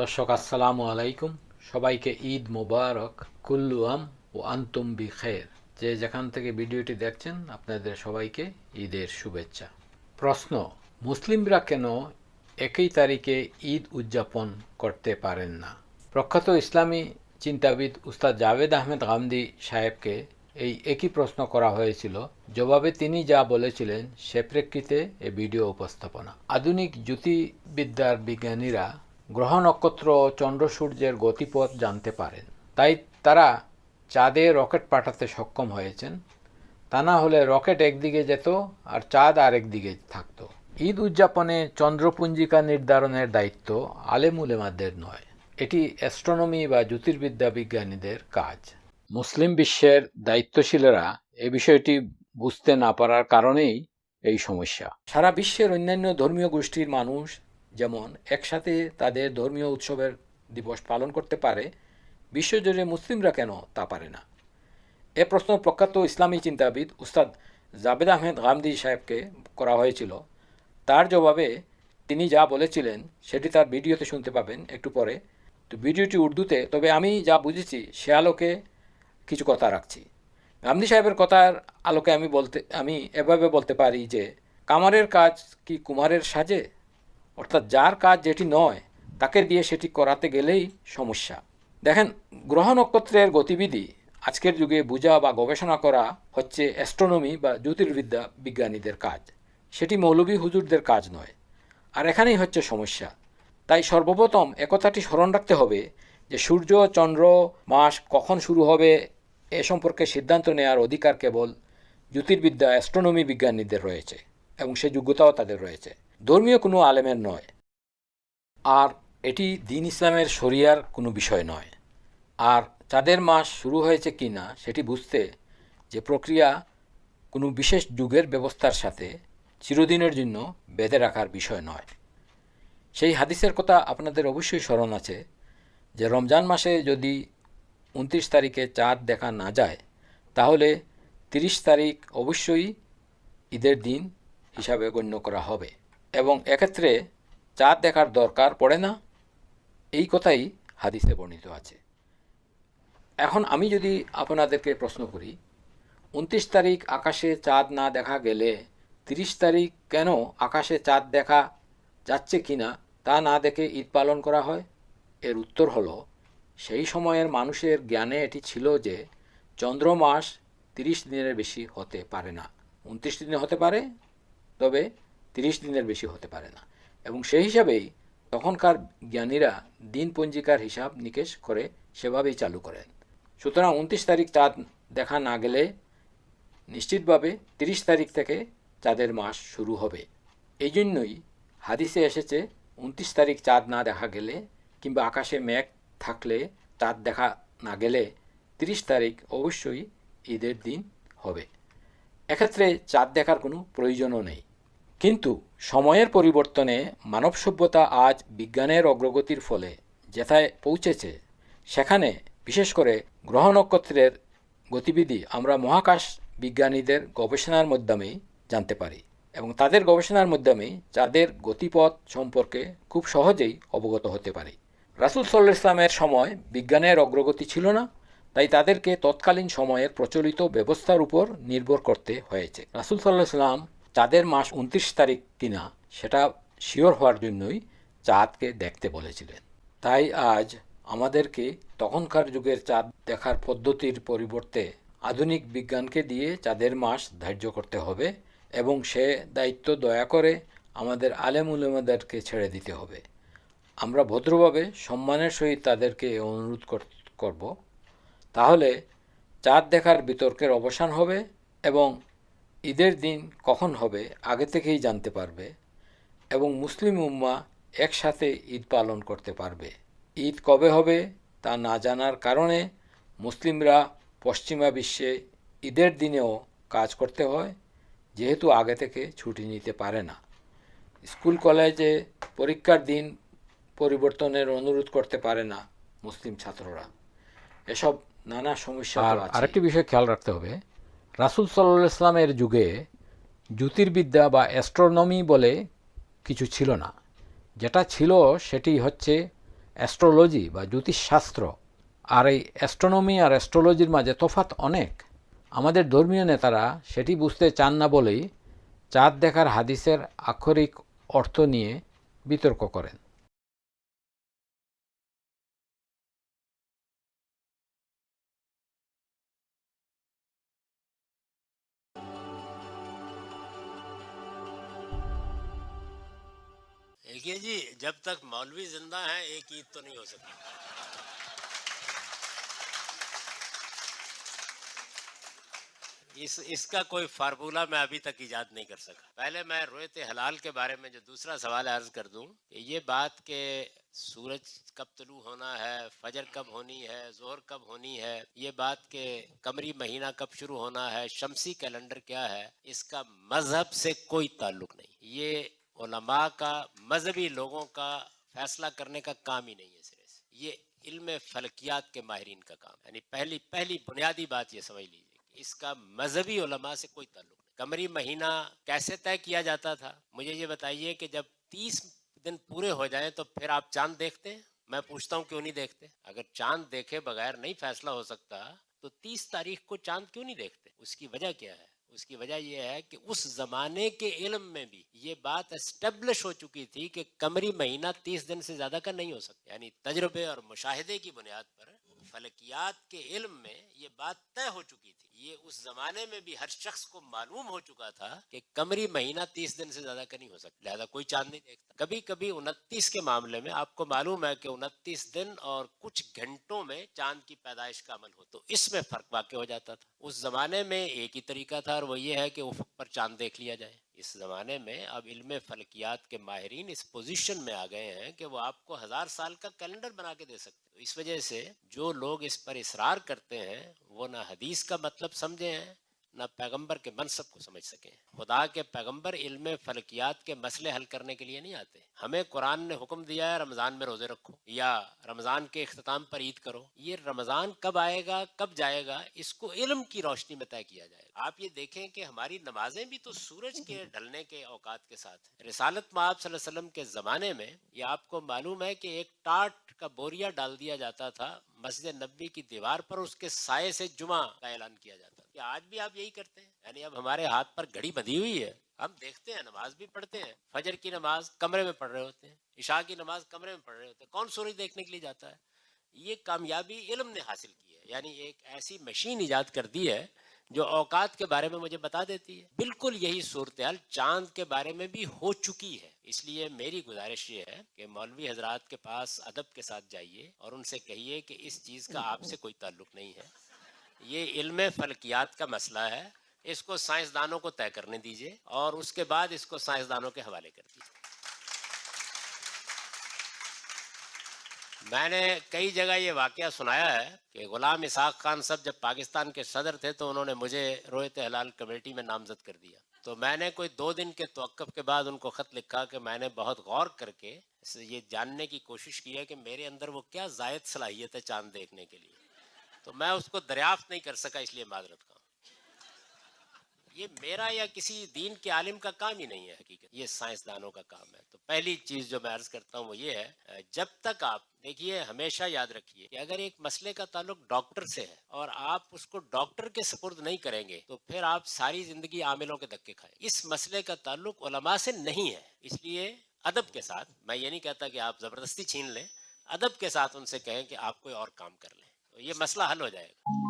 দর্শক আসসালামু আলাইকুম, সবাইকে ঈদ মোবারক। কুল্লু আম ও আন্তুম বিখের। যে যেখান থেকে ভিডিওটি দেখছেন আপনাদের সবাইকে ঈদের শুভেচ্ছা। প্রশ্ন: মুসলিমরা কেন একই তারিখে ঈদ উদযাপন করতে পারেন না? প্রখ্যাত ইসলামী চিন্তাবিদ উস্তাদ জাভেদ আহমেদ গামদি সাহেবকে এই একই প্রশ্ন করা হয়েছিল। জবাবে তিনি যা বলেছিলেন সে প্রেক্ষিতে এই ভিডিও উপস্থাপনা। আধুনিক জ্যোতির্বিদ্যার বিজ্ঞানীরা গ্রহ নক্ষত্র ও চন্দ্র সূর্যের গতিপথ জানতে পারেন, তাই তারা চাঁদে রকেট পাঠাতে সক্ষম হয়েছেন। তা না হলে রকেট একদিকে যেত আর চাঁদ আরেক দিকে থাকতো। ঈদ উদযাপনে চন্দ্রপুঞ্জিকা নির্ধারণের দায়িত্ব আলেম উলেমাদের নয়, এটি অ্যাস্ট্রোনমি বা জ্যোতির্বিদ্যা বিজ্ঞানীদের কাজ। মুসলিম বিশ্বের দায়িত্বশীলরা এই বিষয়টি বুঝতে না পারার কারণেই এই সমস্যা। সারা বিশ্বের অন্যান্য ধর্মীয় গোষ্ঠীর মানুষ যেমন একসাথে তাদের ধর্মীয় উৎসবের দিবস পালন করতে পারে, বিশ্বজুড়ে মুসলিমরা কেন তা পারে না? এ প্রশ্ন প্রখ্যাত ইসলামী চিন্তাবিদ উস্তাদ জাভেদ আহমেদ গামদি সাহেবকে করা হয়েছিল। তার জবাবে তিনি যা বলেছিলেন সেটি তার ভিডিওতে শুনতে পাবেন একটু পরে। তো ভিডিওটি উর্দুতে, তবে আমি যা বুঝেছি সে আলোকে কিছু কথা রাখছি। গামদি সাহেবের কথার আলোকে আমি এভাবে বলতে পারি যে, কামারের কাজ কি কুমারের সাজে? অর্থাৎ যার কাজ যেটি নয় তাকে দিয়ে সেটি করাতে গেলেই সমস্যা। দেখেন, গ্রহ নক্ষত্রের গতিবিধি আজকের যুগে বোঝা বা গবেষণা করা হচ্ছে অ্যাস্ট্রোনমি বা জ্যোতির্বিদ্যা বিজ্ঞানীদের কাজ, সেটি মৌলভী হুজুরদের কাজ নয়। আর এখানেই হচ্ছে সমস্যা। তাই সর্বপ্রথম একথাটি স্মরণ রাখতে হবে যে সূর্য, চন্দ্র, মাস কখন শুরু হবে এ সম্পর্কে সিদ্ধান্ত নেওয়ার অধিকার কেবল জ্যোতির্বিদ্যা অ্যাস্ট্রোনমি বিজ্ঞানীদের রয়েছে, এবং সে যোগ্যতাও তাদের রয়েছে, ধর্মীয় কোনো আলেমের নয়। আর এটি দ্বীন ইসলামের শরিয়ার কোনো বিষয় নয়। আর চাঁদের মাস শুরু হয়েছে কি না সেটি বুঝতে যে প্রক্রিয়া কোনো বিশেষ যুগের ব্যবস্থার সাথে চিরদিনের জন্য বেঁধে রাখার বিষয় নয়। সেই হাদিসের কথা আপনাদের অবশ্যই স্মরণ আছে যে রমজান মাসে যদি 29 তারিখে চাঁদ দেখা না যায় তাহলে 30 তারিখ অবশ্যই ঈদের দিন হিসাবে গণ্য করা হবে, এবং এক্ষেত্রে চাঁদ দেখার দরকার পড়ে না, এই কথাই হাদিসে বর্ণিত আছে। এখন আমি যদি আপনাদেরকে প্রশ্ন করি, 29 তারিখ আকাশে চাঁদ না দেখা গেলে 30 তারিখ কেন আকাশে চাঁদ দেখা যাচ্ছে কিনা তা না দেখে ঈদ পালন করা হয়? এর উত্তর হলো, সেই সময়ের মানুষের জ্ঞানে এটি ছিল যে চন্দ্র মাস 30 দিনের বেশি হতে পারে না। 29 দিনে হতে পারে, তবে 30 দিনের বেশি হতে পারে না, এবং সেই হিসাবেই তখনকার জ্ঞানীরা দিন পঞ্জিকার হিসাব নিকেশ করে সেভাবেই চালু করেন। সুতরাং 29 তারিখ চাঁদ দেখা না গেলে নিশ্চিতভাবে 30 তারিখ থেকে চাঁদের মাস শুরু হবে। এই জন্যই হাদিসে এসেছে 29 তারিখ চাঁদ না দেখা গেলে কিংবা আকাশে মেঘ থাকলে চাঁদ দেখা না গেলে 30 তারিখ অবশ্যই ঈদের দিন হবে। এক্ষেত্রে চাঁদ দেখার কোনো প্রয়োজনও নেই। কিন্তু সময়ের পরিবর্তনে মানব সভ্যতা আজ বিজ্ঞানের অগ্রগতির ফলে যেথায় পৌঁছেছে, সেখানে বিশেষ করে গ্রহ নক্ষত্রের গতিবিধি আমরা মহাকাশ বিজ্ঞানীদের গবেষণার মাধ্যমেই জানতে পারি, এবং তাদের গবেষণার মাধ্যমেই চাঁদের গতিপথ সম্পর্কে খুব সহজেই অবগত হতে পারি। রাসূল সাল্লাল্লাহু আলাইহি ওয়াসাল্লামের সময় বিজ্ঞানের অগ্রগতি ছিল না, তাই তাদেরকে তৎকালীন সময়ের প্রচলিত ব্যবস্থার উপর নির্ভর করতে হয়েছে। রাসূল সাল্লাল্লাহু আলাইহি ওয়াসাল্লাম চাঁদের মাস 29 তারিখ কিনা সেটা শিওর হওয়ার জন্যই চাঁদকে দেখতে বলেছিলেন। তাই আজ আমাদেরকে তখনকার যুগের চাঁদ দেখার পদ্ধতির পরিবর্তে আধুনিক বিজ্ঞানকে দিয়ে চাঁদের মাস ধার্য করতে হবে, এবং সে দায়িত্ব দয়া করে আমাদের আলেম উলেমাদেরকে ছেড়ে দিতে হবে। আমরা ভদ্রভাবে সম্মানের সহিত তাদেরকে অনুরোধ করব, তাহলে চাঁদ দেখার বিতর্কের অবসান হবে এবং ঈদের দিন কখন হবে আগে থেকেই জানতে পারবে, এবং মুসলিম উম্মাহ একসাথে ঈদ পালন করতে পারবে। ঈদ কবে হবে তা না জানার কারণে মুসলিমরা পশ্চিমা বিশ্বে ঈদের দিনেও কাজ করতে হয়, যেহেতু আগে থেকে ছুটি নিতে পারে না। স্কুল কলেজে পরীক্ষার দিন পরিবর্তনের অনুরোধ করতে পারে না মুসলিম ছাত্ররা। এসব নানা সমস্যা আছে। আরেকটি বিষয় খেয়াল রাখতে হবে, রাসূল সাল্লাল্লাহু আলাইহি ওয়াসাল্লামের যুগে জ্যোতির্বিদ্যা বা অ্যাস্ট্রোনমি বলে কিছু ছিল না। যেটা ছিল সেটি হচ্ছে অ্যাস্ট্রোলজি বা জ্যোতিষশাস্ত্র আর এই অ্যাস্ট্রোনমি আর অ্যাস্ট্রোলজির মাঝে তফাৎ অনেক। আমাদের ধর্মীয় নেতারা সেটি বুঝতে চান না বলেই চাঁদ দেখার হাদিসের আক্ষরিক অর্থ নিয়ে বিতর্ক করেন। देखिए जी, जब तक मौलवी जिंदा हैं एक ईद तो नहीं हो सकती। इसका कोई फार्मूला मैं अभी तक इजाद नहीं कर सका। पहले मैं रोयत हलाल के बारे में जो दूसरा सवाल अर्ज कर दूं कि ये बात के सूरज कब तुलू होना है, फजर कब होनी है, जोहर कब होनी है, ये बात के कमरी महीना कब शुरू होना है, शमसी कैलेंडर क्या है, इसका मजहब से कोई ताल्लुक नहीं। ये उलमा का, मजहबी लोगों का फैसला करने का काम ही नहीं है सिरे से। ये इल्म फलकियात के माहिरीन का काम। यानी पहली पहली बुनियादी बात ये समझ लीजिए, इसका मजहबी उलमा से कोई ताल्लुक नहीं। कमरी महीना कैसे तय किया जाता था, मुझे ये बताइए कि जब 30 दिन पूरे हो जाएं तो फिर आप चांद देखते हैं? मैं पूछता हूँ क्यों नहीं देखते? अगर चांद देखे बगैर नहीं फैसला हो सकता तो 30 तारीख को चांद क्यों नहीं देखते? उसकी वजह क्या है? उसकी वजह यह है कि उस जमाने के इल्म में भी ये बात एस्टेब्लिश हो चुकी थी कि कमरी महीना 30 दिन से ज्यादा का नहीं हो सकता। यानी तजुर्बे और मुशाहिदे की बुनियाद पर फलकियात के इल्म में ये बात तय हो चुकी थी। ये उस जमाने में भी हर शख्स को मालूम हो चुका था कि कमरी महीना 30 दिन से ज्यादा का नहीं हो सकता, लिहाजा कोई चांद नहीं देखता। कभी कभी 29 के मामले में आपको मालूम है कि 29 दिन और कुछ घंटों में चांद की पैदाइश का अमल हो, तो इसमें फर्क वाक़ हो जाता था। उस जमाने में एक ही तरीका था और वो ये है कि उफ़ुक़ पर चांद देख लिया जाए। इस ज़माने में अब इल्म फलकियात के माहिरीन इस पोजीशन में आ गए हैं कि वो आपको 1000 साल का कैलेंडर बना के दे सकते हैं। तो इस वजह से जो लोग इस पर इसरार करते हैं वो ना हदीस का मतलब समझे हैं, ना पैगंबर के मनसब को समझ सके। खुदा के पैगंबर इल्म फलकियात के मसले हल करने के लिए नहीं आते। हमें कुरान ने हुक्म दिया है रमज़ान में रोज़े रखो या रमज़ान के इख्तिताम पर ईद करो। ये रमज़ान कब आएगा, कब जाएगा, इसको इल्म की रोशनी में तय किया जाएगा। आप ये देखें कि हमारी नमाजें भी तो सूरज के ढलने के औकात के साथ है। रिसालत मआब सल्लल्लाहु अलैहि वसल्लम के ज़माने में ये आपको मालूम है कि एक टाट का बोरिया डाल दिया जाता था मस्जिद नबी की दीवार पर, उसके साये से जुमा का ऐलान किया जाता है। क्या आज भी आप यही करते हैं? यानी अब हमारे हाथ पर घड़ी बंधी हुई है, हम देखते हैं, नमाज भी पढ़ते हैं, फजर की नमाज कमरे में पढ़ रहे होते हैं, इशा की नमाज कमरे में पढ़ रहे होते हैं। कौन सूरज देखने के लिए जाता है? ये कामयाबी इल्म ने हासिल की है। यानी एक ऐसी मशीन इजाद कर दी है जो औकात के बारे में मुझे बता देती है। बिल्कुल यही सूरत हाल चांद के बारे में भी हो चुकी है। इसलिए मेरी गुजारिश ये है कि मौलवी हजरात के पास अदब के साथ जाइए और उनसे कहिए कि इस चीज़ का आपसे कोई ताल्लुक नहीं है, ये इल्म फलकियात का मसला है, इसको साइंसदानों को तय करने दीजिए और उसके बाद इसको साइंसदानों के हवाले कर दीजिए। मैंने कई जगह ये वाकया सुनाया है कि गुलाम इसहाक खान साहब जब पाकिस्तान के सदर थे तो उन्होंने मुझे रोयत हलाल कमेटी में नामजद कर दिया। तो मैंने कोई 2 दिन के तवक्कुफ के बाद उनको ख़त लिखा कि मैंने बहुत गौर करके ये जानने की कोशिश की है कि मेरे अंदर वो क्या ज़ायद सलाहियत है चांद देखने के लिए, तो मैं उसको दरियाफ्त नहीं कर सका, इसलिए माजरत का। ये मेरा या किसी दीन के आलिम का काम ही नहीं है, हकीकत ये साइंसदानों का काम है। तो पहली चीज़ जो मैं अर्ज़ करता हूँ वो ये है, जब तक आप देखिए, हमेशा याद रखिए कि अगर एक मसले का ताल्लुक डॉक्टर से है और आप उसको डॉक्टर के सुपुर्द नहीं करेंगे तो फिर आप सारी ज़िंदगी आमिलों के धक्के खाएं। इस मसले का ताल्लुक उलमा से नहीं है, इसलिए अदब के साथ, मैं ये नहीं कहता कि आप ज़बरदस्ती छीन लें, अदब के साथ उनसे कहें कि आप कोई और काम कर लें, तो ये मसला हल हो जाएगा।